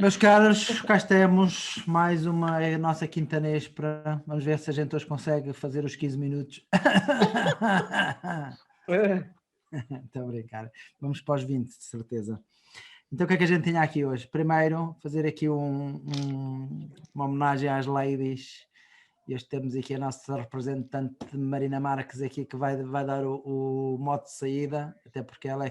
Meus caros, cá estamos, mais uma nossa quintanês para... Vamos ver se a gente hoje consegue fazer os 15 minutos. Estou a brincar. Vamos para os 20, de certeza. Então o que é que a gente tinha aqui hoje? Primeiro, fazer aqui uma homenagem às ladies. E hoje temos aqui a nossa representante Marina Marques aqui que vai dar o mote de saída, até porque ela é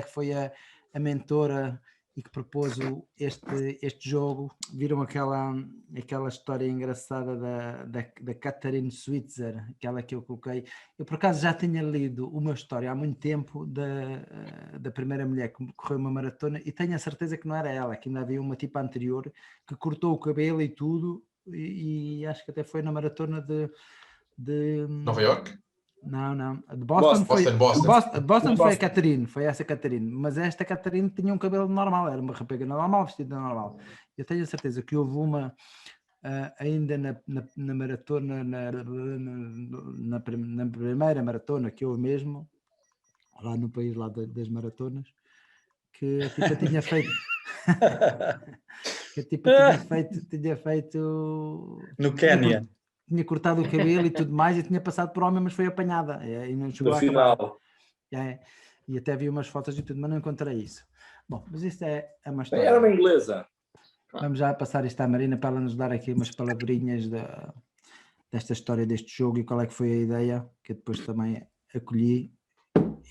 que foi a mentora e que propôs este jogo. Viram aquela história engraçada da Catherine Switzer, aquela que eu coloquei. Eu por acaso já tinha lido uma história há muito tempo da primeira mulher que correu uma maratona e tenho a certeza que não era ela, que ainda havia uma tipo anterior que cortou o cabelo e tudo. E acho que até foi na maratona de Nova York? Não, de Boston. Boston foi a Catherine, foi essa Catherine, mas esta Catherine tinha um cabelo normal, era uma rapariga normal, vestida normal. Eu tenho a certeza que houve uma ainda na maratona, na primeira maratona que houve mesmo, lá no país lá das maratonas, que a tipa tinha feito... que a tipa tinha feito no Quénia. Tinha cortado o cabelo e tudo mais e tinha passado por homem, mas foi apanhada e não chegou no a final. acabar. E até vi umas fotos e tudo, mas não encontrei isso. Bom, mas isto é uma história. Era uma inglesa. Vamos já passar isto à Marina para ela nos dar aqui umas palavrinhas desta história deste jogo e qual é que foi a ideia, que eu depois também acolhi.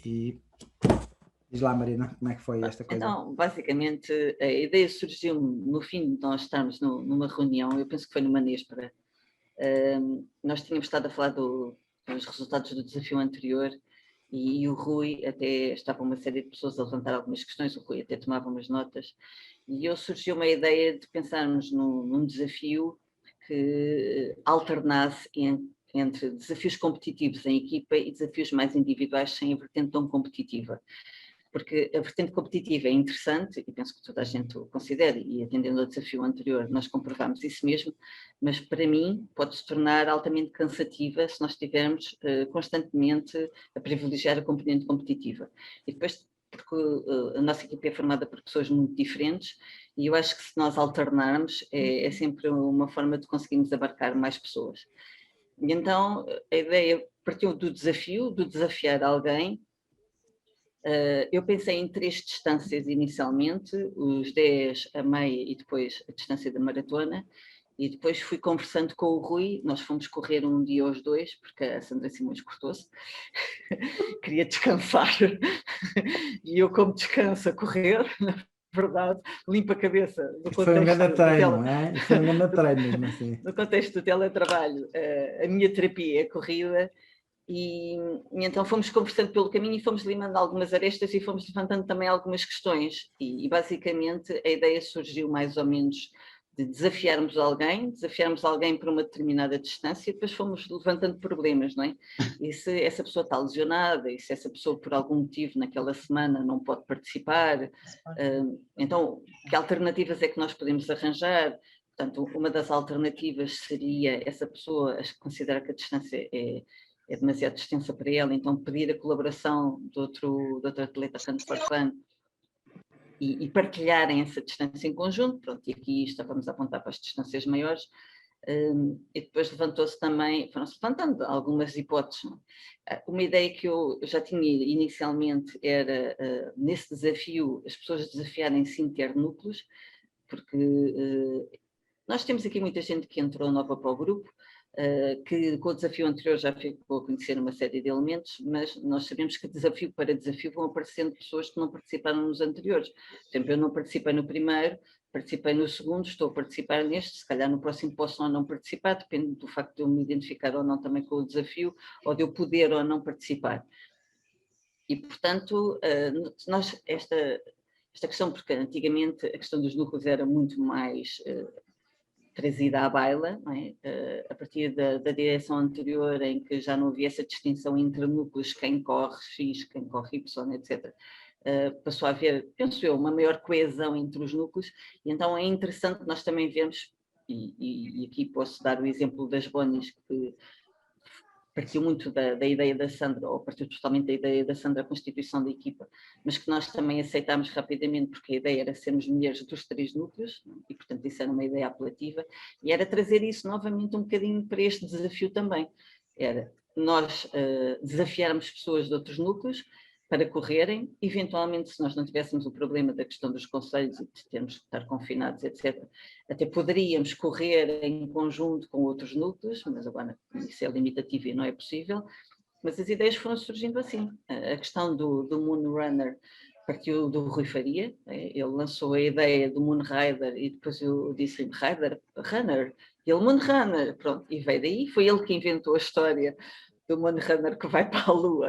E diz lá, Marina, como é que foi esta coisa? Então, basicamente, a ideia surgiu no fim de nós estarmos numa reunião, eu penso que foi numa Nespera. Nós tínhamos estado a falar dos resultados do desafio anterior e o Rui, até estava uma série de pessoas a levantar algumas questões, o Rui até tomava umas notas, e surgiu uma ideia de pensarmos num desafio que alternasse entre desafios competitivos em equipa e desafios mais individuais sem a vertente tão competitiva. Porque a vertente competitiva é interessante, e penso que toda a gente o considera, e atendendo ao desafio anterior nós comprovamos isso mesmo, mas para mim pode se tornar altamente cansativa se nós estivermos constantemente a privilegiar a componente competitiva. E depois, porque a nossa equipe é formada por pessoas muito diferentes, e eu acho que se nós alternarmos é sempre uma forma de conseguirmos abarcar mais pessoas. E então a ideia partiu do desafio, do desafiar alguém. Eu pensei em 3 distâncias inicialmente, os 10, a meia e depois a distância da maratona, e depois fui conversando com o Rui, nós fomos correr um dia aos 2, porque a Sandra Simões cortou-se, queria descansar, e eu como descanso a correr, na verdade, limpo a cabeça do contexto. Foi um grande treino, não é? Foi um grande treino mesmo assim. No contexto do teletrabalho, a minha terapia é a corrida. E então fomos conversando pelo caminho e fomos limando algumas arestas e fomos levantando também algumas questões e basicamente a ideia surgiu mais ou menos de desafiarmos alguém por uma determinada distância e depois fomos levantando problemas, não é? E se essa pessoa está lesionada e se essa pessoa por algum motivo naquela semana não pode participar, então que alternativas é que nós podemos arranjar? Portanto, uma das alternativas seria essa pessoa considerar que a distância é demasiado extensa para ela, então pedir a colaboração de outro atleta run for fun e partilharem essa distância em conjunto, pronto, e aqui estávamos a apontar para as distâncias maiores, e depois levantou-se também, foram-se levantando algumas hipóteses. Uma ideia que eu já tinha inicialmente era, nesse desafio, as pessoas desafiarem-se internúcleos, porque nós temos aqui muita gente que entrou nova para o grupo, que com o desafio anterior já ficou a conhecer uma série de elementos, mas nós sabemos que desafio para desafio vão aparecendo pessoas que não participaram nos anteriores. Por exemplo, eu não participei no primeiro, participei no segundo, estou a participar neste, se calhar no próximo posso ou não participar, depende do facto de eu me identificar ou não também com o desafio, ou de eu poder ou não participar. E, portanto, nós, esta questão, porque antigamente a questão dos núcleos era muito mais trazida à baila, não é? A partir da direção anterior, em que já não havia essa distinção entre núcleos, quem corre X, quem corre Y, etc. Passou a haver, penso eu, uma maior coesão entre os núcleos, e então é interessante nós também vermos, e aqui posso dar o exemplo das Bonis, que partiu muito da ideia da Sandra, ou partiu totalmente da ideia da Sandra, a constituição da equipa, mas que nós também aceitámos rapidamente, porque a ideia era sermos mulheres dos 3 núcleos, e portanto isso era uma ideia apelativa, e era trazer isso novamente um bocadinho para este desafio também. Era nós desafiarmos pessoas de outros núcleos para correrem, eventualmente se nós não tivéssemos o problema da questão dos conselhos e de termos que estar confinados, etc., até poderíamos correr em conjunto com outros núcleos, mas agora isso é limitativo e não é possível, mas as ideias foram surgindo assim. A questão do Moon Runner partiu do Rui Faria, ele lançou a ideia do Moon Rider e depois eu disse-lhe Rider, Runner, e ele Moon Runner, pronto, e veio daí, foi ele que inventou a história do Moon Runner que vai para a Lua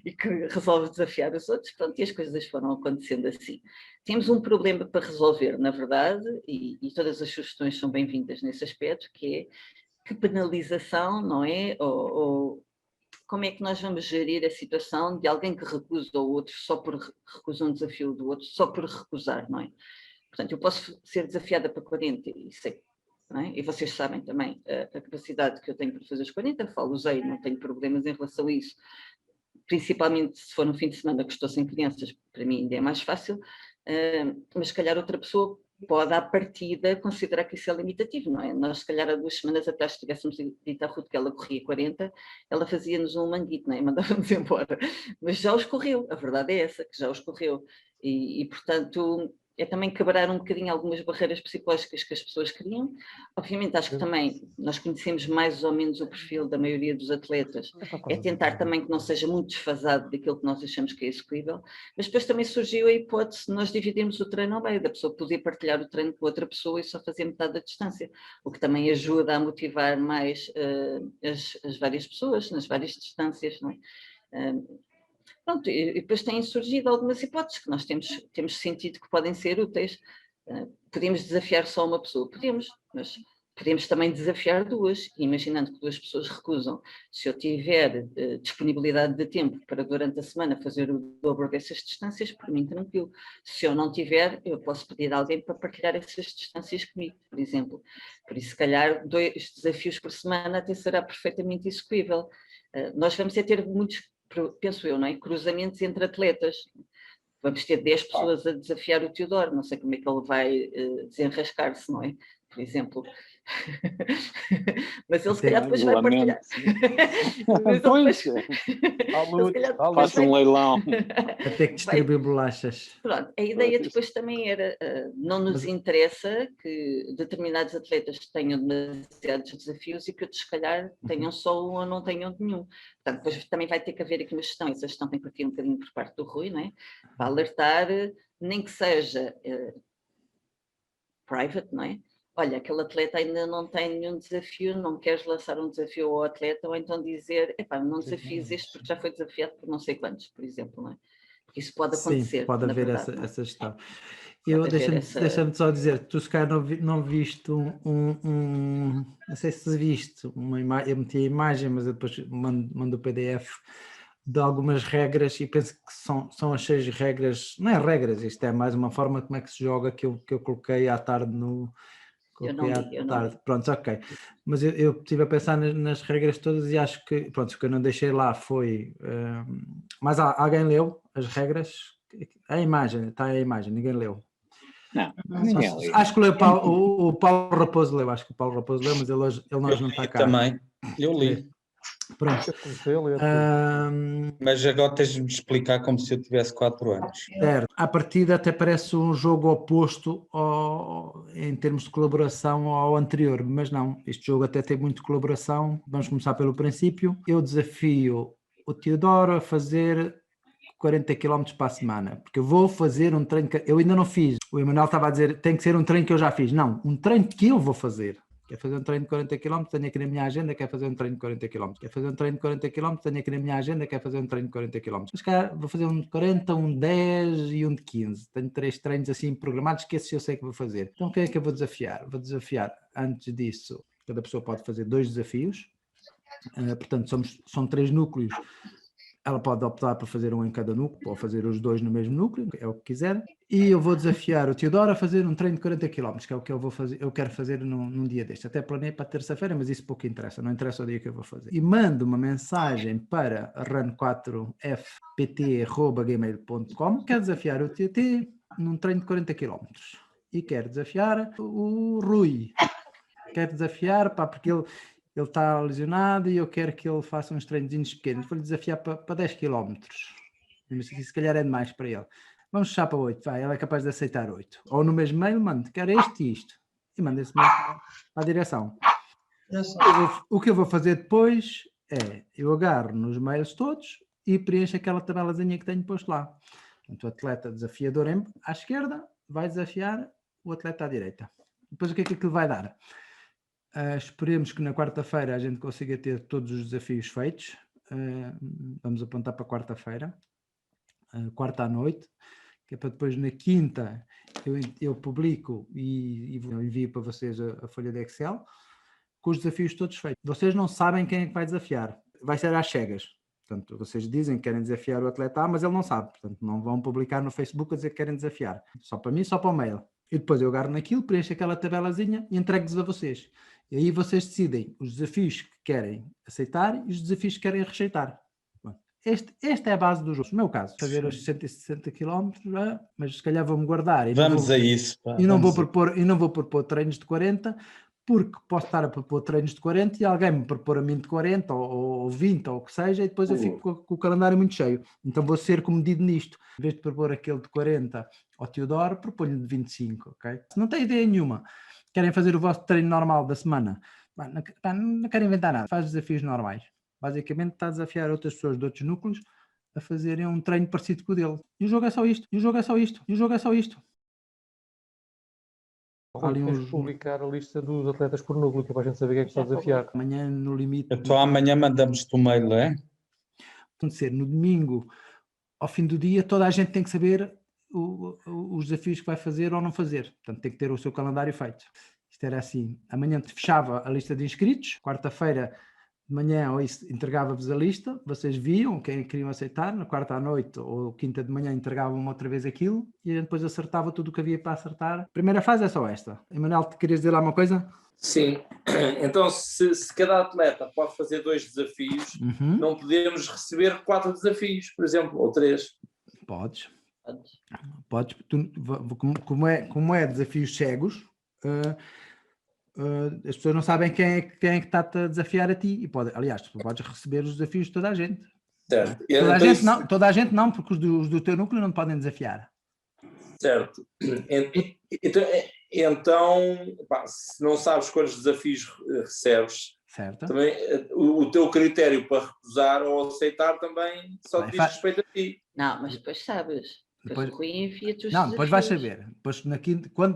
e que resolve desafiar os outros, pronto, e as coisas foram acontecendo assim. Temos um problema para resolver, na verdade, e todas as sugestões são bem-vindas nesse aspecto, que é que penalização, não é? Ou como é que nós vamos gerir a situação de alguém que recusa o outro só por recusa um desafio do outro, só por recusar, não é? Portanto, eu posso ser desafiada para 40 e sei, não é? E vocês sabem também a capacidade que eu tenho para fazer os 40, usei, não tenho problemas em relação a isso. Principalmente se for no fim de semana que estou sem crianças, para mim ainda é mais fácil, mas se calhar outra pessoa pode à partida considerar que isso é limitativo, não é? Nós se calhar há 2 semanas atrás se tivéssemos dito à Ruth que ela corria 40, ela fazia-nos um manguito, não é? Mandava-nos embora, mas já os correu, a verdade é essa, que já os correu, e portanto é também quebrar um bocadinho algumas barreiras psicológicas que as pessoas criam. Obviamente acho que também nós conhecemos mais ou menos o perfil da maioria dos atletas, é tentar também que não seja muito desfasado daquilo que nós achamos que é execuível, mas depois também surgiu a hipótese de nós dividirmos o treino ao meio, da pessoa poder partilhar o treino com outra pessoa e só fazer metade da distância, o que também ajuda a motivar mais as várias pessoas nas várias distâncias, não é? Pronto, e depois têm surgido algumas hipóteses que nós temos sentido que podem ser úteis. Podemos desafiar só uma pessoa? Podemos, mas podemos também desafiar 2, imaginando que 2 pessoas recusam. Se eu tiver disponibilidade de tempo para durante a semana fazer o dobro dessas distâncias, por mim tranquilo. Se eu não tiver, eu posso pedir a alguém para partilhar essas distâncias comigo, por exemplo. Por isso, se calhar, 2 desafios por semana até será perfeitamente execuível. Nós vamos ter muitos, penso eu, não é? Cruzamentos entre atletas. Vamos ter 10 pessoas a desafiar o Teodoro, não sei como é que ele vai desenrascar-se, não é? Por exemplo. Mas ele se calhar depois vai partilhar. Faz um leilão. Vai ter que distribuir bolachas. Pronto, a ideia depois também era, não nos interessa que determinados atletas tenham demasiados desafios e que outros se calhar tenham só um ou não tenham nenhum. Portanto, depois também vai ter que haver aqui uma gestão, essa gestão tem que partir um bocadinho por parte do Rui, não é? Para alertar, nem que seja private, não é? Olha, aquele atleta ainda não tem nenhum desafio, não queres lançar um desafio ao atleta, ou então dizer, epá, não desafies este porque já foi desafiado por não sei quantos, por exemplo, não é? Porque isso pode acontecer. Sim, pode haver verdade, essa gestão. Deixa-me só dizer, tu se calhar não viste não sei se viste uma imagem, eu meti a imagem, mas eu depois mando o PDF de algumas regras e penso que são as 6 regras, não é regras, isto é mais uma forma como é que se joga que eu coloquei à tarde no... Eu não vi. Pronto, ok. Mas eu estive a pensar nas regras todas e acho que, pronto, o que eu não deixei lá foi... mas alguém leu as regras? A imagem, está a imagem, ninguém leu. Não, acho que o Paulo Raposo leu, acho que o Paulo Raposo leu, mas ele hoje não está cá. Também, eu li. Pronto. Mas agora tens-me de explicar como se eu tivesse 4 anos. Certo. À partida até parece um jogo oposto em termos de colaboração ao anterior, mas não, este jogo até tem muita colaboração. Vamos começar pelo princípio. Eu desafio o Teodoro a fazer 40 km para a semana, porque eu vou fazer um treino que eu ainda não fiz. O Emanuel estava a dizer, tem que ser um treino que eu já fiz. Não, um treino que eu vou fazer. Quer fazer um treino de 40 km, tenho aqui na minha agenda, quer fazer um treino de 40 km. Quer fazer um treino de 40 km, tenho aqui na minha agenda, quer fazer um treino de 40 km. Mas cá vou fazer um de 40, um de 10 e um de 15. Tenho 3 treinos assim programados, que esses eu sei que vou fazer. Então quem é que eu vou desafiar? Vou desafiar, antes disso, cada pessoa pode fazer 2 desafios. Portanto, são 3 núcleos. ela pode optar por fazer um em cada núcleo, ou fazer os 2 no mesmo núcleo, é o que quiser. E eu vou desafiar o Teodoro a fazer um treino de 40 km, que é o que eu quero fazer num dia deste. Até planei para terça-feira, mas isso pouco interessa, não interessa o dia que eu vou fazer. E mando uma mensagem para run4fpt@gmail.com, quero desafiar o TT num treino de 40 km. E quero desafiar o Rui. Quero desafiar, porque ele está lesionado e eu quero que ele faça uns treinozinhos pequenos. Vou-lhe desafiar para 10 km. Se calhar é demais para ele. Vamos fechar para 8, vai, ele é capaz de aceitar 8. Ou no mesmo mail, mando, quero este e isto. E manda esse mail para a direção. O que eu vou fazer depois é, eu agarro nos mails todos e preencho aquela tabelazinha que tenho posto lá. Portanto, o atleta desafiador à esquerda vai desafiar o atleta à direita. Depois o que é que aquilo vai dar? Esperemos que na quarta-feira a gente consiga ter todos os desafios feitos. Vamos apontar para quarta-feira, quarta à noite, que é para depois na quinta eu publico e envio para vocês a folha de Excel com os desafios todos feitos. Vocês não sabem quem é que vai desafiar, vai ser às cegas. Portanto, vocês dizem que querem desafiar o atleta A, mas ele não sabe. Portanto, não vão publicar no Facebook a dizer que querem desafiar. Só para mim, só para o mail. E depois eu agarro naquilo, preencho aquela tabelazinha e entrego-vos a vocês. E aí vocês decidem os desafios que querem aceitar e os desafios que querem rejeitar. Esta é a base do jogo. No meu caso, fazer os 160 km, mas se calhar vou-me guardar. Vamos a isso. E não vou propor treinos de 40, porque posso estar a propor treinos de 40 e alguém me propor a mim de 40 ou 20 ou o que seja, e depois eu fico com o calendário muito cheio. Então vou ser comedido nisto. Em vez de propor aquele de 40 ao Teodoro, proponho de 25, ok? Se não tem ideia nenhuma, querem fazer o vosso treino normal da semana, não querem inventar nada, faz desafios normais. Basicamente está a desafiar outras pessoas de outros núcleos a fazerem um treino parecido com o dele. E o jogo é só isto, e o jogo é só isto, e o jogo é só isto. Tens de publicar a lista dos atletas por núcleo, que é para a gente saber quem é que está a desafiar. Amanhã no limite. Então amanhã mandamos-te o mail, é? Acontecer no domingo, ao fim do dia, toda a gente tem que saber os desafios que vai fazer ou não fazer. Portanto, tem que ter o seu calendário feito. Isto era assim. Amanhã fechava a lista de inscritos, quarta-feira de manhã ou isso, entregava-vos a lista, vocês viam quem queriam aceitar, na quarta à noite ou quinta de manhã entregavam outra vez aquilo e a gente depois acertava tudo o que havia para acertar. A primeira fase é só esta. Emanuel, querias dizer lá uma coisa? Sim, então se cada atleta pode fazer 2 desafios, não podemos receber 4 desafios, por exemplo, ou 3. Podes. Como é desafios cegos, as pessoas não sabem quem é que está-te a desafiar a ti. E aliás, tu podes receber os desafios de toda a gente. Certo. Toda a gente não, porque os do teu núcleo não te podem desafiar. Certo. Então, se não sabes quantos desafios recebes, certo, também o teu critério para recusar ou aceitar também só te diz respeito a ti. Não, mas depois sabes. Depois o Rui envia-te os desafios. Depois vais saber. Depois,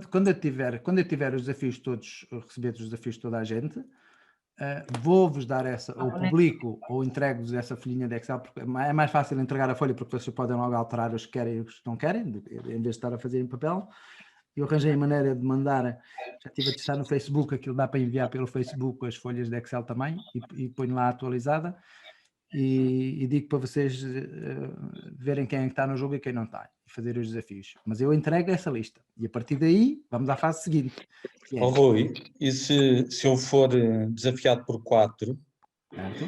quando eu tiver os desafios todos, receber os desafios de toda a gente, vou-vos dar ou publico ou entrego-vos essa folhinha de Excel, porque é mais fácil entregar a folha, porque vocês podem logo alterar os que querem e os que não querem, em vez de estar a fazer em papel. Eu arranjei a maneira de mandar, já estive a testar no Facebook, aquilo dá para enviar pelo Facebook as folhas de Excel também, e ponho lá atualizada, e digo para vocês verem quem é que está no jogo e quem não está, e fazer os desafios. Mas eu entrego essa lista, e a partir daí vamos à fase seguinte. Rui, e se eu for desafiado por 4,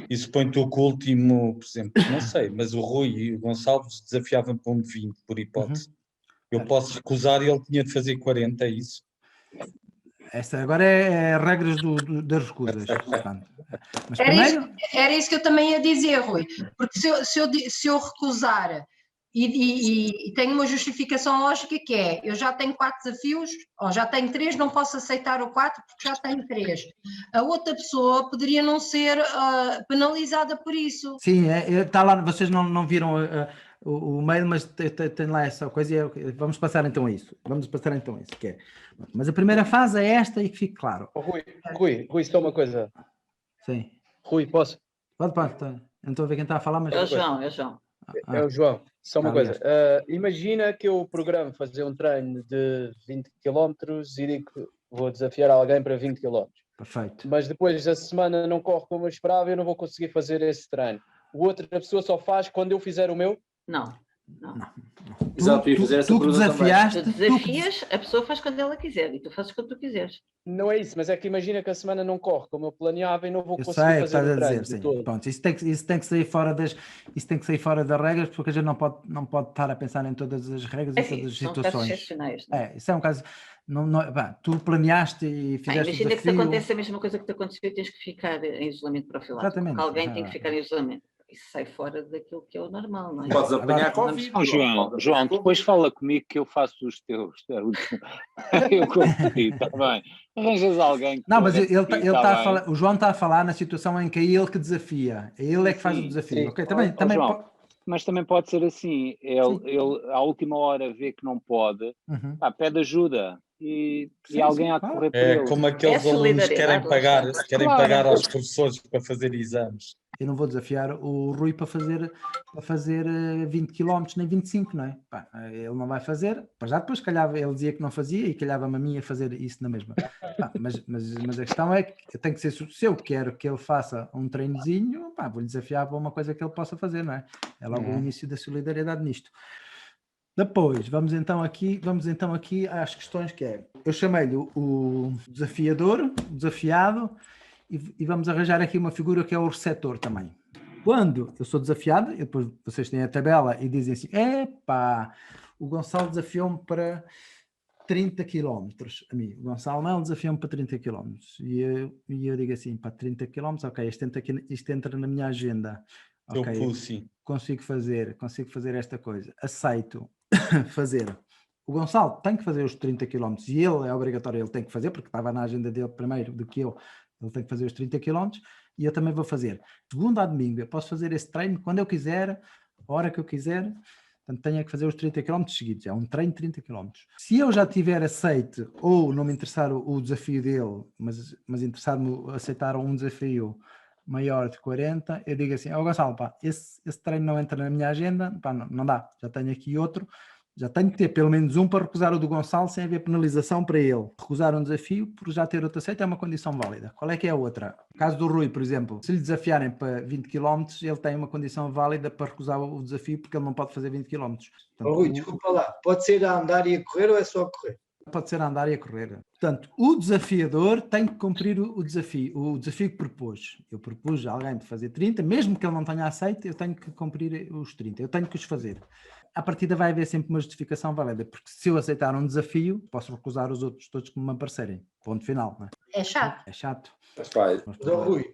e suponho-te o último, por exemplo, não sei, mas o Rui e o Gonçalves desafiavam para um de 20, por hipótese. Eu posso recusar e ele tinha de fazer 40, é isso? Essa agora é regras das recusas. Mas primeiro... Era isso que eu também ia dizer, Rui. Porque se eu recusar e tenho uma justificação lógica que é, eu já tenho 4 desafios, ou já tenho 3, não posso aceitar o 4 porque já tenho 3. A outra pessoa poderia não ser penalizada por isso. Sim, está lá, vocês não viram... o mail, mas tem lá essa coisa e vamos passar então a isso. Que é. Mas a primeira fase é esta e que fique claro. Rui, só uma coisa. Sim. Rui, posso? Pode. Eu não estou a ver quem está a falar, mas... É o João. É o João. Só uma coisa. Imagina que eu programo fazer um treino de 20 km e digo que vou desafiar alguém para 20 km. Perfeito. Mas depois a semana não corre como eu esperava e eu não vou conseguir fazer esse treino. o outra pessoa só faz quando eu fizer o meu? Não. Exato, ia fazer essa tu que pergunta desafiaste, Tu desafias, a pessoa faz quando ela quiser e tu fazes quando tu quiseres. Não é isso, mas é que imagina que a semana não corre como eu planeava e não vou eu conseguir sei, fazer estás o a treino dizer, de sim. todo. Pronto, isso tem que sair fora das regras, porque a gente não pode estar a pensar em todas as regras e todas as são situações. casos excepcionais. Não é? Isso é um caso. Tu planeaste e fizeste o imagina desafio. que te acontece a mesma coisa que te aconteceu e tens que ficar em isolamento profilático. Exatamente. Alguém tem que ficar em isolamento. Isso sai fora daquilo que é o normal, não é? Podes apanhar Covid. João, depois fala comigo que eu faço os teus. Eu confio, está bem. Arranjas alguém que... Não, mas ele está a falar, o João está a falar na situação em que é ele que desafia. É ele que faz o desafio. Okay, também João, mas também pode ser assim. Ele à última hora vê que não pode, pede ajuda. E alguém há de correr por ele. É como aqueles alunos que querem pagar aos professores para fazer exames. Eu não vou desafiar o Rui para fazer 20 km nem 25, não é? Ele não vai fazer. Já depois calhava, ele dizia que não fazia e calhava-me a mim a fazer isso na mesma. Mas a questão é que eu tenho que ser, se eu quero que ele faça um treinozinho, vou-lhe desafiar para uma coisa que ele possa fazer, não é? É logo o início da solidariedade nisto. Depois, vamos então aqui às questões que é. Eu chamei-lhe o desafiador, o desafiado, e vamos arranjar aqui uma figura que é o receptor também. Quando eu sou desafiado, e depois vocês têm a tabela e dizem assim, o Gonçalo desafiou-me para 30 km. A mim, o Gonçalo não desafiou-me para 30 km. E eu digo assim, para 30 km, ok, isto entra na minha agenda. Ok, consigo fazer esta coisa. Aceito fazer. O Gonçalo tem que fazer os 30 km e ele é obrigatório, ele tem que fazer, porque estava na agenda dele primeiro do que eu. Ele tem que fazer os 30 km e eu também vou fazer. Segunda a domingo, eu posso fazer esse treino quando eu quiser, a hora que eu quiser. Portanto, tenho que fazer os 30 km seguidos. É um treino de 30 km. Se eu já tiver aceito ou não me interessar o desafio dele, mas interessar-me aceitar um desafio maior de 40, eu digo assim, Gonçalo, esse treino não entra na minha agenda, não dá. Já tenho aqui outro. Já tenho que ter pelo menos um para recusar o do Gonçalo sem haver penalização para ele. Recusar um desafio por já ter outro aceito é uma condição válida. Qual é que é a outra? No caso do Rui, por exemplo, se lhe desafiarem para 20 km, ele tem uma condição válida para recusar o desafio porque ele não pode fazer 20 km. Portanto, Rui, desculpa lá, pode ser a andar e a correr ou é só a correr? Pode ser a andar e a correr. Portanto, o desafiador tem que cumprir o desafio que propôs. Eu propus a alguém de fazer 30, mesmo que ele não tenha aceito, eu tenho que cumprir os 30, eu tenho que os fazer. À partida vai haver sempre uma justificação válida, porque se eu aceitar um desafio, posso recusar os outros todos que me aparecerem. Ponto final. Não é? É chato. É chato. Rui,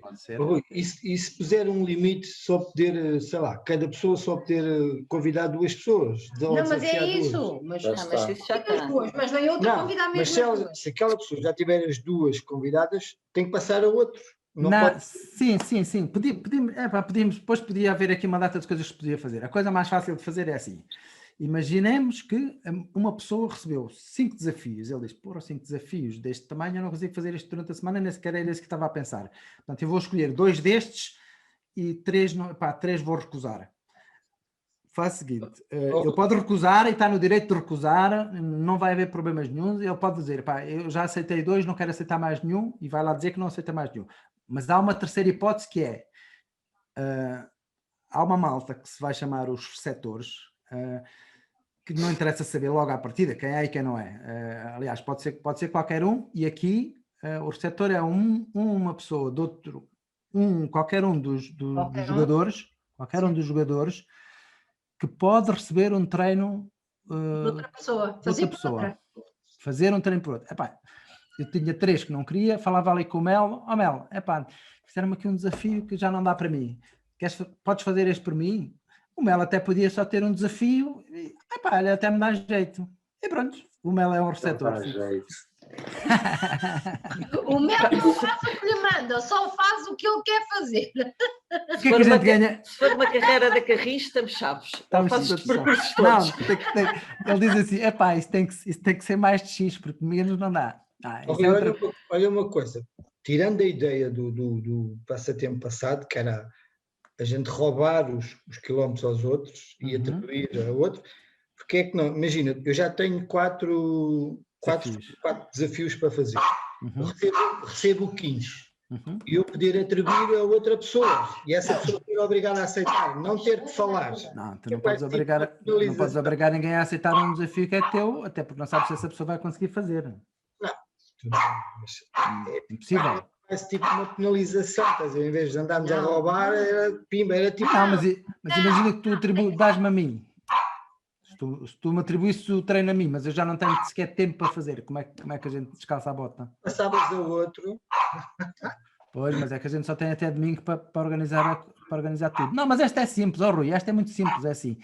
e se puser um limite, só poder, sei lá, cada pessoa só poder convidar 2 pessoas? Não, mas é isso. Mas isso já está. Mas vem outra convidar mesmo. Mas se aquela pessoa já tiver as 2 convidadas, tem que passar a outro. Sim. Depois podia haver aqui uma data de coisas que se podia fazer. A coisa mais fácil de fazer é assim. Imaginemos que uma pessoa recebeu 5 desafios. Ele diz, 5 desafios deste tamanho, eu não consigo fazer isto durante a semana, nem sequer era isso que estava a pensar. Portanto, eu vou escolher 2 destes e 3 vou recusar. Faz o seguinte, ele pode recusar e está no direito de recusar, não vai haver problemas nenhum. Ele pode dizer, eu já aceitei 2, não quero aceitar mais nenhum, e vai lá dizer que não aceita mais nenhum. Mas há uma terceira hipótese que é, há uma malta que se vai chamar os receptores, que não interessa saber logo à partida quem é e quem não é. Aliás, pode ser qualquer um, e aqui o receptor é uma pessoa de outro, qualquer um dos jogadores, que pode receber um treino de outra pessoa. Fazer um treino por outro. Eu tinha 3 que não queria, falava ali com o Mel, Mel, fizeram-me aqui um desafio que já não dá para mim. Podes fazer este por mim? O Mel até podia só ter um desafio, e, ele até me dá jeito. E pronto, o Mel é um receptor. O Mel não faz o que lhe manda, só faz o que ele quer fazer. O que é que a gente ganha? Se for uma carreira da carris, estamos chaves. Ele diz assim, isso tem que ser mais de X, porque menos não dá. Olha uma coisa, tirando a ideia do passatempo passado, que era a gente roubar os quilómetros aos outros e atribuir a outro, porque é que não? Imagina, eu já tenho 4 desafios para fazer. Recebo 15. e eu poder atribuir a outra pessoa e essa pessoa ser obrigada a aceitar, não ter que falar. Não, tu não podes obrigar ninguém a aceitar um desafio que é teu, até porque não sabes se essa pessoa vai conseguir fazer. Não, impossível. Parece tipo uma penalização, estás a ver? Em vez de andarmos a roubar, era tipo. Não, mas imagina que tu dás-me a mim. Se tu me atribuísse o treino a mim, mas eu já não tenho sequer tempo para fazer, como é que a gente descalça a bota? Passavas ao outro. Pois, mas é que a gente só tem até domingo para organizar tudo. Não, mas esta é simples, Rui, esta é muito simples, é assim.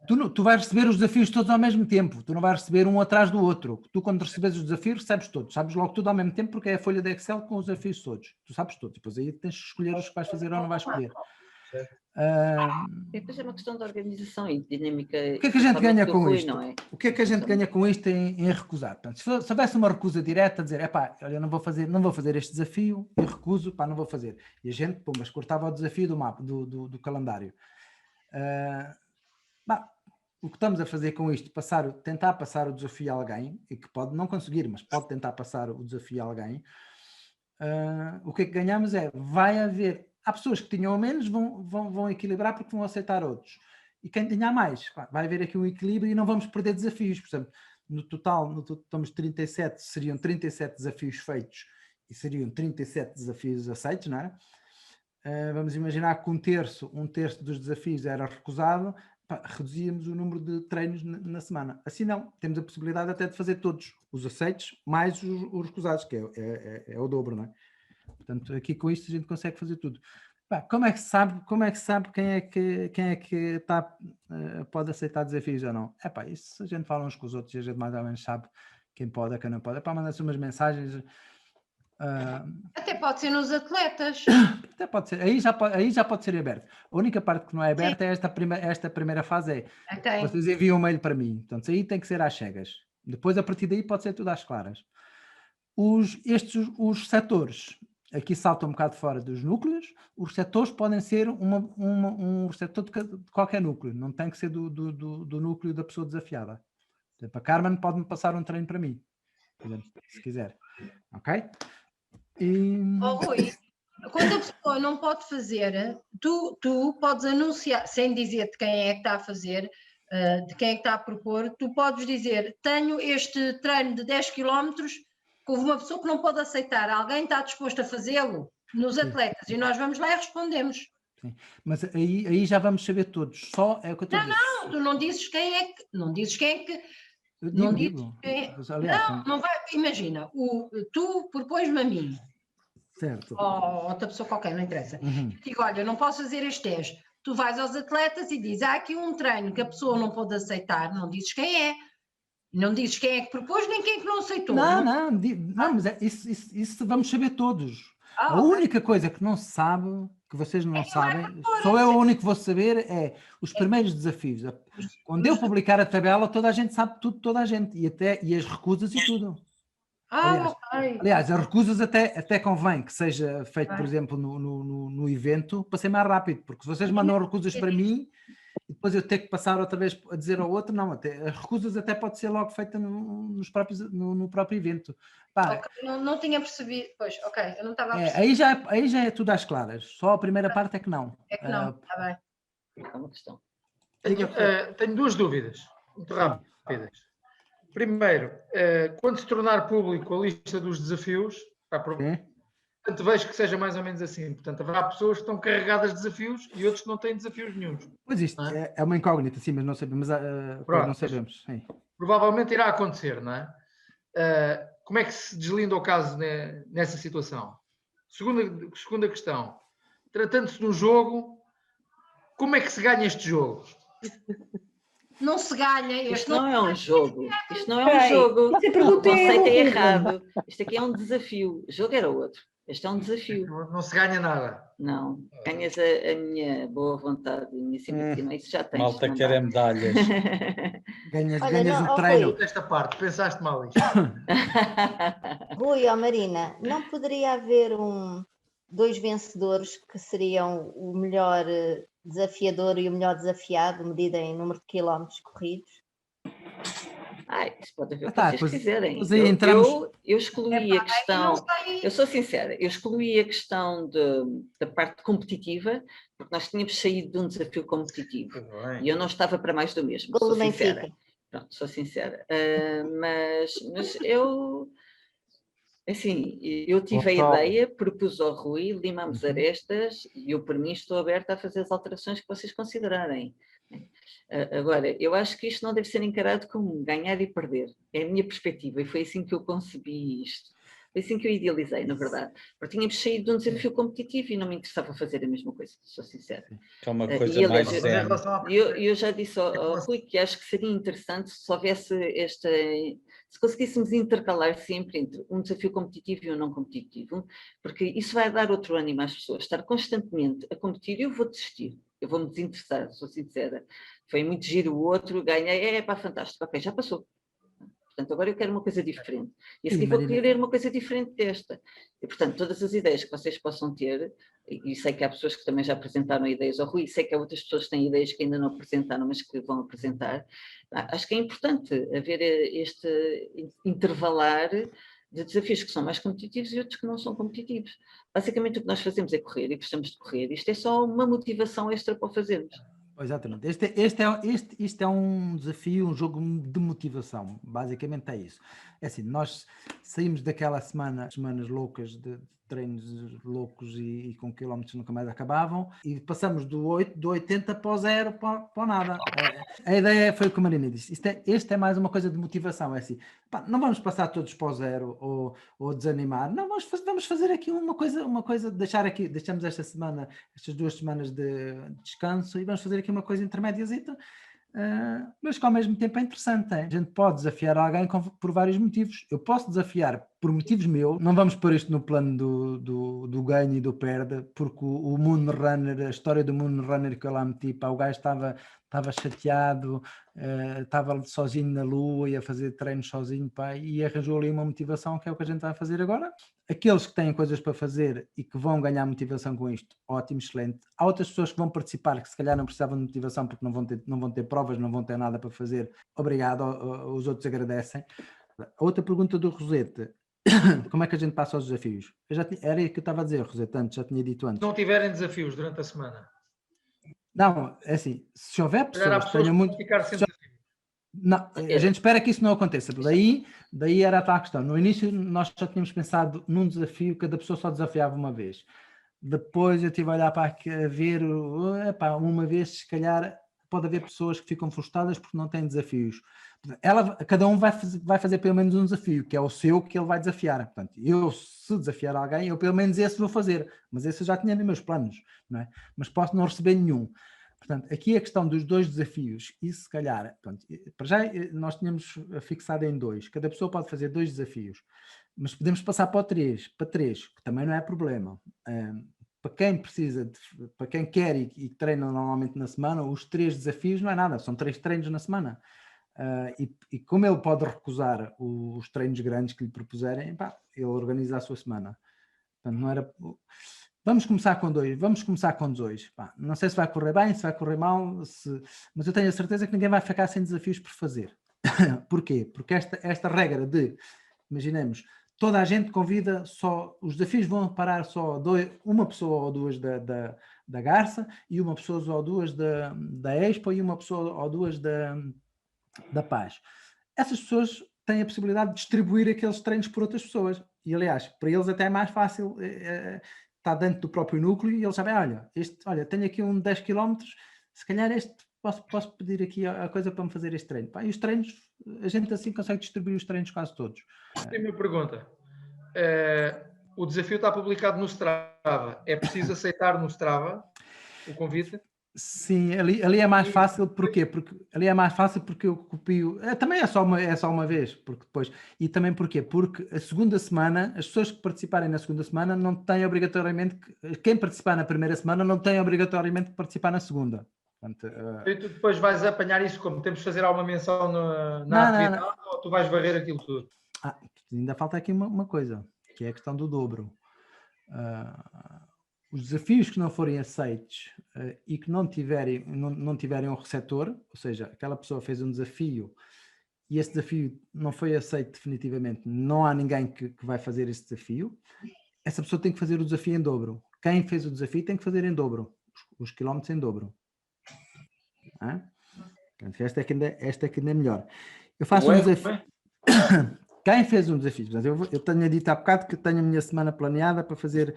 Tu vais receber os desafios todos ao mesmo tempo, tu não vais receber um atrás do outro. Tu, quando recebes os desafios, recebes todos, sabes logo tudo ao mesmo tempo, porque é a folha de Excel com os desafios todos. Tu sabes todos, depois aí tens que escolher os que vais fazer ou não vais escolher. Depois é uma questão de organização e dinâmica. O que é que a gente ganha com isto? Não é? O que é que a gente ganha com isto em recusar? Portanto, se houvesse uma recusa direta, a dizer, olha, não vou fazer este desafio, eu recuso, não vou fazer. E a gente, mas cortava o desafio do mapa, do calendário. O que estamos a fazer com isto, tentar passar o desafio a alguém, e que pode não conseguir, mas pode tentar passar o desafio a alguém, o que é que ganhamos há pessoas que tinham menos, vão equilibrar porque vão aceitar outros. E quem tinha mais, vai haver aqui um equilíbrio e não vamos perder desafios. Por exemplo, no total estamos 37, seriam 37 desafios feitos e seriam 37 desafios aceitos, não é? Vamos imaginar que um terço dos desafios era recusado, reduzíamos o número de treinos na semana. Assim não, temos a possibilidade até de fazer todos os aceitos mais os recusados, que é o dobro, não é? Portanto, aqui com isto a gente consegue fazer tudo. Como é que se sabe quem é que pode aceitar desafios ou não? Isso a gente fala uns com os outros e a gente mais ou menos sabe quem pode e quem não pode. Mandar-se umas mensagens. Até pode ser nos atletas. Até pode ser. Aí já pode ser aberto. A única parte que não é aberta é esta primeira fase. Vocês enviam um mail para mim. Portanto, aí tem que ser às cegas. Depois, a partir daí, pode ser tudo às claras. Os setores, aqui saltam um bocado fora dos núcleos. Os setores podem ser um receptor de qualquer núcleo. Não tem que ser do núcleo da pessoa desafiada. Por exemplo, a Carmen pode-me passar um treino para mim. Por exemplo, se quiser. Ok? Rui, quando a pessoa não pode fazer, tu podes anunciar, sem dizer de quem é que está a fazer, de quem é que está a propor, tu podes dizer, tenho este treino de 10 km, com uma pessoa que não pode aceitar, alguém está disposto a fazê-lo nos atletas, e nós vamos lá e respondemos. Sim. Mas aí já vamos saber todos, só é o que eu estou a dizer. Não, tu não dizes quem é que... Não vai, imagina, tu propões-me a mim, certo. ou outra pessoa qualquer, não interessa. Digo, olha, eu não posso fazer este teste. Tu vais aos atletas e dizes, há aqui um treino que a pessoa não pode aceitar, não dizes quem é. Não dizes quem é que propôs, nem quem é que não aceitou. Não, mas isso vamos saber todos. A única coisa que não se sabe, que vocês não sabem, só eu o único que vou saber é os primeiros desafios. Quando eu publicar a tabela, toda a gente sabe tudo, toda a gente, e as recusas e tudo. Aliás, as recusas até convém que seja feito, por exemplo, no evento, para ser mais rápido, porque se vocês mandam recusas para mim, e depois eu ter que passar outra vez a dizer ao outro, não, as recusas até pode ser logo feita no próprio evento. Não tinha percebido, pois, ok, eu não estava a perceber. Aí já é tudo às claras, só a primeira parte é que não. É que não, está bem. É uma questão. Tenho duas dúvidas, muito rápidas. Primeiro, quando se tornar público a lista dos desafios, portanto, vejo que seja mais ou menos assim. Portanto, haverá pessoas que estão carregadas de desafios e outros que não têm desafios nenhuns. Pois isto é uma incógnita, sim, mas não sabemos. Não sabemos. Sim. Provavelmente irá acontecer, não é? Como é que se deslinda o caso nessa situação? Segunda questão. Tratando-se de um jogo, como é que se ganha este jogo? Não se ganha. Isto não é um jogo. Isto não é um jogo. O conceito é errado. Isto aqui é um desafio. O jogo era outro. Este é um desafio. Não se ganha nada. Não. Ganhas a minha boa vontade e a minha simpatia. Isso já tens. Malta quer medalhas. Ganhas o treino. Esta parte, pensaste mal isto. Rui ou Marina, não poderia haver dois vencedores que seriam o melhor desafiador e o melhor desafiado, medida em número de quilómetros corridos? Isso pode haver o que vocês quiserem. Eu excluí a questão, eu sou sincera, eu excluí a questão da parte competitiva, porque nós tínhamos saído de um desafio competitivo e eu não estava para mais do mesmo, sou sincera. Pronto, sou sincera. Mas eu... Assim, eu tive a ideia, propus ao Rui, limamos arestas e eu, por mim, estou aberta a fazer as alterações que vocês considerarem. Agora, eu acho que isto não deve ser encarado como ganhar e perder. É a minha perspectiva e foi assim que eu concebi isto. Foi assim que eu idealizei, na verdade. Porque tínhamos saído de um desafio competitivo e não me interessava fazer a mesma coisa, sou sincera. É uma coisa mais zen. Eu já disse ao Rui que acho que seria interessante se houvesse se conseguíssemos intercalar sempre entre um desafio competitivo e um não competitivo, porque isso vai dar outro ânimo às pessoas. Estar constantemente a competir, eu vou desistir. Eu vou-me desinteressar, sou sincera. Foi muito giro o outro, ganhei, fantástico, ok, já passou. Portanto, agora eu quero uma coisa diferente. E a seguir vou querer uma coisa diferente desta. E, portanto, todas as ideias que vocês possam ter, e sei que há pessoas que também já apresentaram ideias ao Rui, e sei que há outras pessoas que têm ideias que ainda não apresentaram, mas que vão apresentar, acho que é importante haver este intervalar de desafios que são mais competitivos e outros que não são competitivos. Basicamente o que nós fazemos é correr e gostamos de correr. Isto é só uma motivação extra para o fazermos. Exatamente. Este é um desafio, um jogo de motivação. Basicamente é isso. É assim, nós saímos daquela semanas loucas de treinos loucos e com quilómetros nunca mais acabavam e passamos do 80 para o 0 para o nada. A ideia foi o que a Marina disse. Este é mais uma coisa de motivação. É assim, não vamos passar todos para o 0 ou desanimar. Não, vamos fazer aqui uma coisa, deixamos estas 2 semanas de descanso e vamos fazer aqui uma coisa intermédiazita, mas que ao mesmo tempo é interessante. A gente pode desafiar alguém por vários motivos. Eu posso desafiar por motivos meus, não vamos pôr isto no plano do ganho e do perde, porque o Moonrunner, a história do Moonrunner que eu lá meti, o gajo estava chateado, estava sozinho na lua e a fazer treinos sozinho, e arranjou ali uma motivação, que é o que a gente vai fazer agora. Aqueles que têm coisas para fazer e que vão ganhar motivação com isto, ótimo, excelente. Há outras pessoas que vão participar que se calhar não precisavam de motivação porque não vão ter provas, não vão ter nada para fazer. Obrigado, os outros agradecem. Outra pergunta do Rosete. Como é que a gente passa aos desafios? Era isso que eu estava a dizer, Rosete, antes, já tinha dito antes. Se não tiverem desafios durante a semana. Não, é assim, se houver pessoas que tenham muito... Não, a gente espera que isso não aconteça. Daí era a tal questão. No início nós só tínhamos pensado num desafio, cada pessoa só desafiava uma vez. Depois eu estive a olhar para ver, uma vez se calhar pode haver pessoas que ficam frustradas porque não têm desafios. Cada um vai fazer pelo menos um desafio, que é o seu, que ele vai desafiar. Portanto, eu se desafiar alguém, eu pelo menos esse vou fazer. Mas esse eu já tinha nos meus planos, não é? Mas posso não receber nenhum. Portanto, aqui a questão dos 2 desafios, e se calhar, portanto, para já nós tínhamos fixado em 2, cada pessoa pode fazer 2 desafios, mas podemos passar para 3, que também não é problema. Para quem precisa, para quem quer e treina normalmente na semana, os 3 desafios não é nada, são 3 treinos na semana. E como ele pode recusar os treinos grandes que lhe propuserem, ele organiza a sua semana. Portanto, não era... Vamos começar com 2, vamos começar com 2. Não sei se vai correr bem, se vai correr mal, mas eu tenho a certeza que ninguém vai ficar sem desafios por fazer. Porquê? Porque esta regra de, imaginemos, toda a gente convida só, os desafios vão parar só uma pessoa ou 2 da Garça e uma pessoa ou 2 da Expo e uma pessoa ou 2 da Paz. Essas pessoas têm a possibilidade de distribuir aqueles treinos por outras pessoas. E, aliás, para eles até é mais fácil... está dentro do próprio núcleo e eles sabem, olha, tenho aqui um 10 km, se calhar posso pedir aqui a coisa para me fazer este treino. E os treinos, a gente assim consegue distribuir os treinos quase todos. Tenho uma pergunta. O desafio está publicado no Strava. É preciso aceitar no Strava o convite? Sim, ali é mais fácil, porquê? Porque ali é mais fácil porque eu copio, também é só uma vez, porque depois, e também porquê? Porque a segunda semana, as pessoas que participarem na segunda semana não têm obrigatoriamente, quem participar na primeira semana não tem obrigatoriamente que participar na segunda. Portanto, e tu depois vais apanhar isso como? Temos de fazer alguma menção na atividade ou tu vais varrer aquilo tudo? Ainda falta aqui uma coisa, que é a questão do dobro. Os desafios que não forem aceitos e que não tiverem um receptor, ou seja, aquela pessoa fez um desafio e esse desafio não foi aceito definitivamente, não há ninguém que vai fazer esse desafio, essa pessoa tem que fazer o desafio em dobro. Quem fez o desafio tem que fazer em dobro, os quilómetros em dobro. Esta é que ainda é melhor. Eu faço um desafio. Quem fez um desafio? Eu tenho dito há bocado que tenho a minha semana planeada para fazer.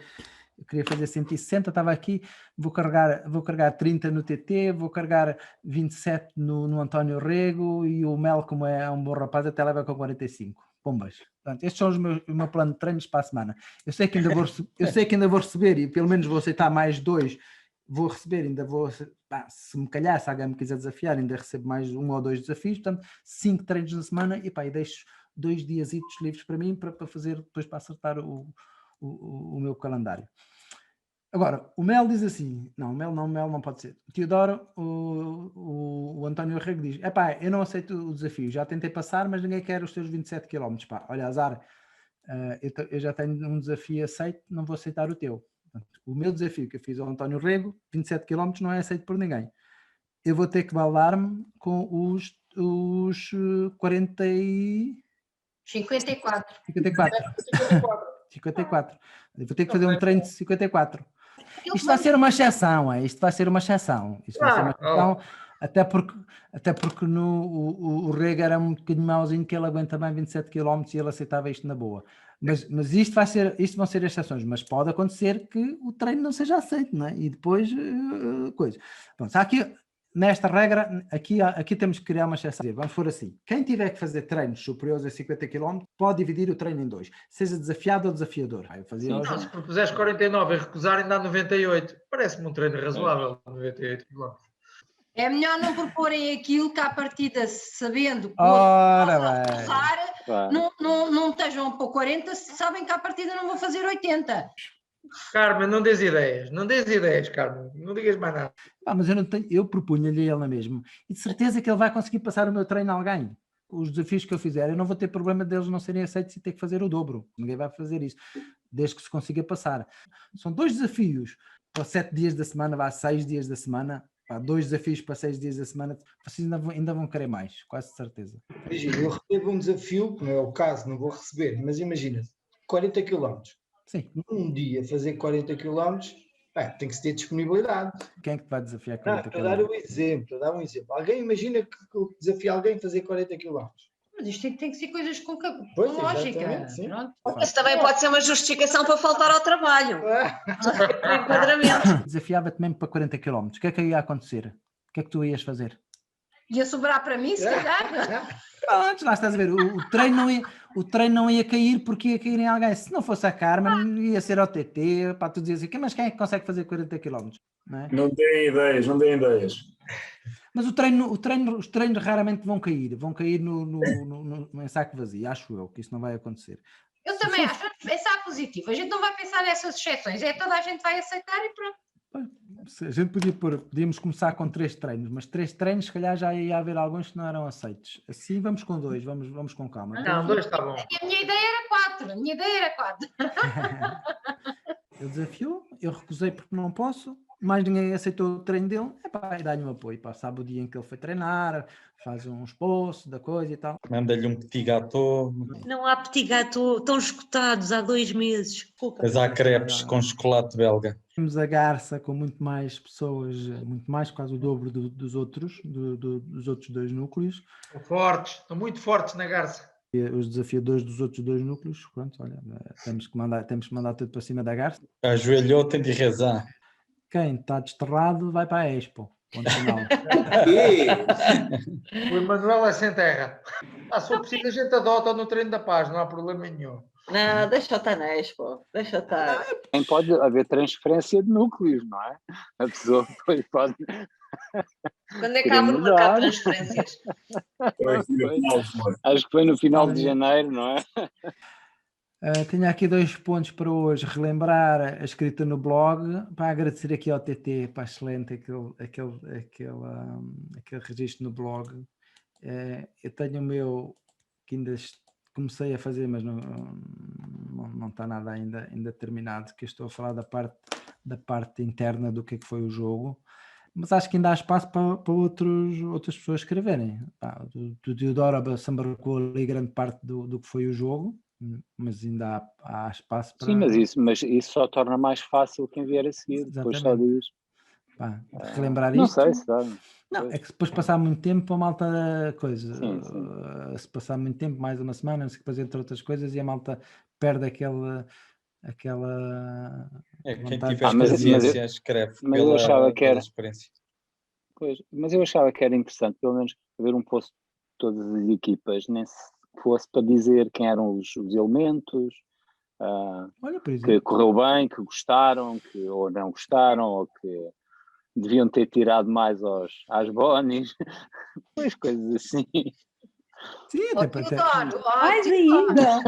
Eu queria fazer 160, estava aqui, vou carregar 30 no TT, vou carregar 27 no António Rego, e o Mel, como é um bom rapaz, até leva com 45. Pombas. Portanto, estes são o meu plano de treinos para a semana. Eu sei que ainda vou receber, e pelo menos vou aceitar mais 2. Vou receber, ainda vou, se me calhar, se alguém me quiser desafiar, ainda recebo mais 1 ou 2 desafios, portanto 5 treinos na semana, e deixo 2 dias livres para mim, para fazer, depois para acertar o meu calendário. Agora, o Mel diz assim, o Mel não pode ser. O Teodoro, o António Rego diz, eu não aceito o desafio, já tentei passar, mas ninguém quer os teus 27 km, olha, azar, eu já tenho um desafio aceito, não vou aceitar o teu. Portanto, o meu desafio que eu fiz ao António Rego, 27 km, não é aceito por ninguém. Eu vou ter que baldar-me com os 54. 54. Eu vou ter que fazer um treino de 54. Isto vai ser uma exceção, Isto vai ser uma exceção. Até porque o Rego era um bocadinho mauzinho, que ele aguenta bem 27 km e ele aceitava isto na boa. Mas isto vão ser exceções, mas pode acontecer que o treino não seja aceito, não é? E depois coisa. Pronto, aqui, nesta regra, aqui temos que criar uma exceção. Vamos for assim: quem tiver que fazer treinos superiores a 50 km pode dividir o treino em 2, seja desafiado ou desafiador. Se propuseres 49 e recusarem, dá 98. Parece-me um treino razoável, 98 km. É melhor não proporem aquilo que, à partida, sabendo que não estejam para 40, se sabem que à partida não vão fazer 80. Carmen, não dês ideias, Carmen, não digas mais nada. Mas eu propunha-lhe a ele mesmo, e de certeza que ele vai conseguir passar o meu treino a alguém. Os desafios que eu fizer, eu não vou ter problema deles não serem aceitos e ter que fazer o dobro. Ninguém vai fazer isso, desde que se consiga passar. São 2 desafios para 7 dias da semana, 6 dias da semana. 2 desafios para 6 dias da semana, vocês ainda vão querer mais, quase certeza. Imagina, eu recebo um desafio, que não é o caso, não vou receber, mas imagina, 40 km. Sim. Num dia fazer 40 km, tem que se ter disponibilidade. Quem é que te vai desafiar 40 km? Para dar um exemplo. Alguém imagina que desafia alguém a fazer 40 km. Mas isto tem que ser coisas com lógica. Isso também pode ser uma justificação para faltar ao trabalho. Desafiava-te mesmo para 40 km. O que é que ia acontecer? O que é que tu ias fazer? Ia sobrar para mim, se calhar. Antes, lá estás a ver, o treino não ia cair porque ia cair em alguém. Se não fosse a Carmen, ia ser ao TT, para tu dizer assim, mas quem é que consegue fazer 40 km? Não tem ideias. Mas os treinos raramente vão cair no saco vazio, acho eu, que isso não vai acontecer. Eu também acho, vamos pensar positivo, a gente não vai pensar nessas exceções, toda a gente vai aceitar e pronto. A gente podíamos começar com 3 treinos, mas 3 treinos, se calhar já ia haver alguns que não eram aceitos. Assim vamos com 2, vamos com calma. Não, 2 está bom. A minha ideia era 4. Ele desafiou, eu recusei porque não posso, mais ninguém aceitou o treino dele, e dá-lhe um apoio, sabe o dia em que ele foi treinar, faz uns posts da coisa e tal. Manda-lhe um petit gâteau. Não há petit gâteau, estão escutados há 2 meses. Mas há crepes com chocolate belga. Temos a Garça com muito mais pessoas, muito mais, quase o dobro dos outros 2 núcleos. Estão muito fortes na Garça. Os desafiadores dos outros 2 núcleos, pronto, olha, temos que mandar tudo para cima da Garça. Ajoelhou, tem de rezar. Quem está desterrado vai para a Expo. Ponto final. O Emanuel é sem terra. Se for preciso, a gente adota no treino da paz, não há problema nenhum. Não, deixa estar na Expo, deixa estar. Nem pode haver transferência de núcleos, não é? A pessoa depois pode. Quando é que abre o mercado de transferências? Acho que foi no final de janeiro, não é? Tenho aqui 2 pontos para hoje. Relembrar a escrita no blog, para agradecer aqui ao TT, para excelente aquele registro no blog. Eu tenho o meu, que ainda comecei a fazer, mas não está nada ainda terminado, que eu estou a falar da parte interna do que é que foi o jogo. mas acho que ainda há espaço para outras pessoas escreverem. O Teodoro sambarcou ali grande parte do que foi o jogo, mas ainda há espaço para... Sim, mas isso só torna mais fácil quem vier a seguir. Depois só diz... relembrar não isto. Não sei se dá. Não, é que depois passar muito tempo a malta coisa. Sim. Se passar muito tempo, mais uma semana, não sei o que fazer, entre outras coisas, e a malta perde aquela quem tiver paciência escreve pela experiência. Pois, mas eu achava que era interessante, pelo menos, ver um post de todas as equipas, nem se fosse para dizer quem eram os elementos, que correu bem, que gostaram, ou não gostaram, ou que deviam ter tirado mais às bonis, pois coisas assim. Sim, até para ter. Mais ainda!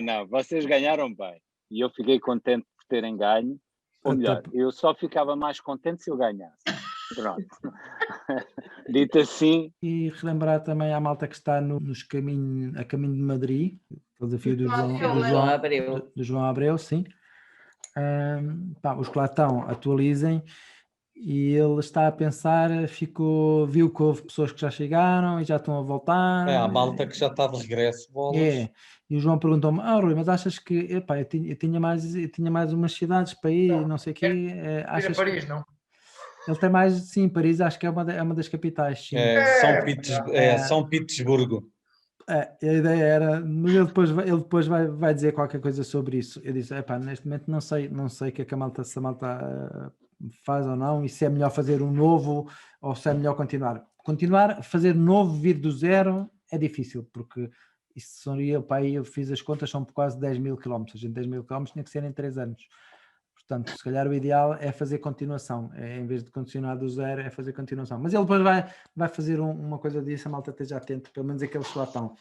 Não, vocês ganharam bem. E eu fiquei contente por terem ganho. Ou melhor, eu só ficava mais contente se eu ganhasse. Pronto. Dito assim. E relembrar também à malta que está a caminho de Madrid, o desafio do João Abreu, sim. Os que lá estão, atualizem. E ele está a pensar, viu que houve pessoas que já chegaram e já estão a voltar. A malta que já está de regresso. E o João perguntou-me, Rui, mas achas que eu tinha mais umas cidades para ir, não sei o quê. Achas Paris, não? Ele tem mais, sim, Paris acho que é uma das capitais. Sim. São Petersburgo. A ideia era, mas ele depois vai dizer qualquer coisa sobre isso. Eu disse, neste momento não sei o que é que se a malta faz ou não, e se é melhor fazer um novo ou se é melhor continuar. Continuar a fazer novo, vir do zero, é difícil, porque isso seria, eu fiz as contas, são por quase 10 mil quilómetros. 10 mil quilómetros tinha que ser em 3 anos. Portanto, se calhar o ideal é fazer continuação, em vez de continuar do zero, é fazer continuação. Mas ele depois vai fazer uma coisa disso, a malta esteja atento, pelo menos aqueles que lá estão.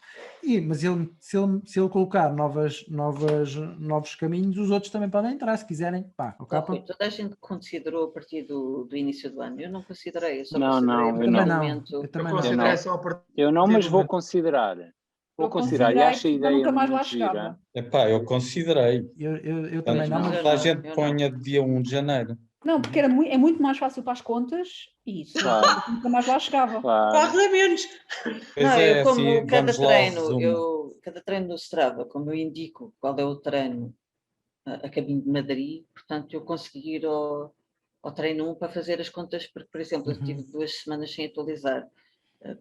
Mas se ele colocar novos caminhos, os outros também podem entrar, se quiserem. Toda a gente considerou a partir do início do ano. Eu não considerei. Eu não, mas vou considerar. Vou considerar e acho a ideia nunca mais muito lá gira. Eu considerei. Eu também não. Mas a gente ponha dia 1 de janeiro. Não, porque é muito mais fácil para as contas e isso. Nunca mais lá chegava. Corre menos. Eu como cada treino do Strava, como eu indico qual é o treino a caminho de Madrid, portanto eu consegui ir ao treino 1 para fazer as contas, porque, por exemplo, eu tive 2 semanas sem atualizar.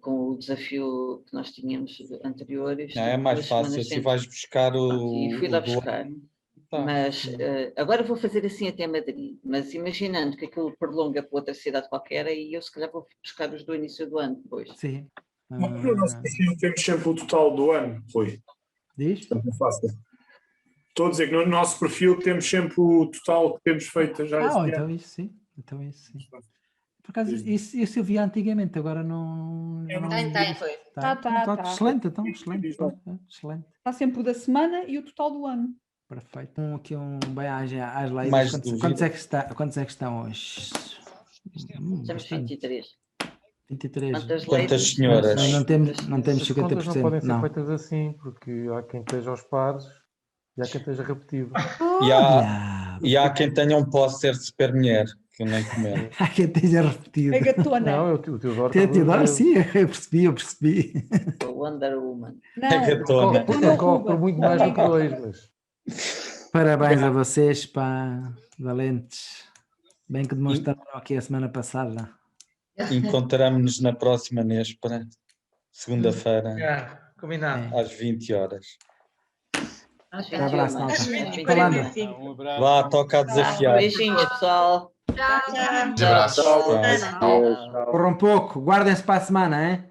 Com o desafio que nós tínhamos anteriores. É mais fácil, se vais buscar e fui lá buscar. Mas agora vou fazer assim até Madrid, mas imaginando que aquilo prolonga para outra cidade qualquer, aí eu se calhar vou buscar os do início do ano depois. Sim. No nosso perfil temos sempre o total do ano, Rui. Diz? Estou a dizer que no nosso perfil temos sempre o total que temos feito já esse então isso sim. Por acaso, isso eu via antigamente, agora não... Foi. Tá. Excelente, então, excelente. Está sempre o da semana e o total do ano. Perfeito. Aqui bem-aja às leis. Quantos é que estão hoje? Temos 23. 23. Quantas senhoras? Não temos 50%. As contas não podem ser feitas assim, porque há quem esteja aos pares e há quem esteja repetido. E há quem tenha um póster de super mulher. Que eu nem comendo. Há quem esteja repetido. É gatona. Não, o Teodoro. Teodoro, sim, eu percebi. Wonder Woman. É gatona. Corre muito mais do que 2, mas... Parabéns a vocês, valentes. Bem que demonstraram aqui a semana passada. Encontramos-nos na próxima Néspera, segunda-feira, combinado. às 20 horas. Um abraço, malta. Vá, toca a desafiar. Beijinhos, pessoal. Tchau. Corram um pouco, guardem-se para a semana, hein?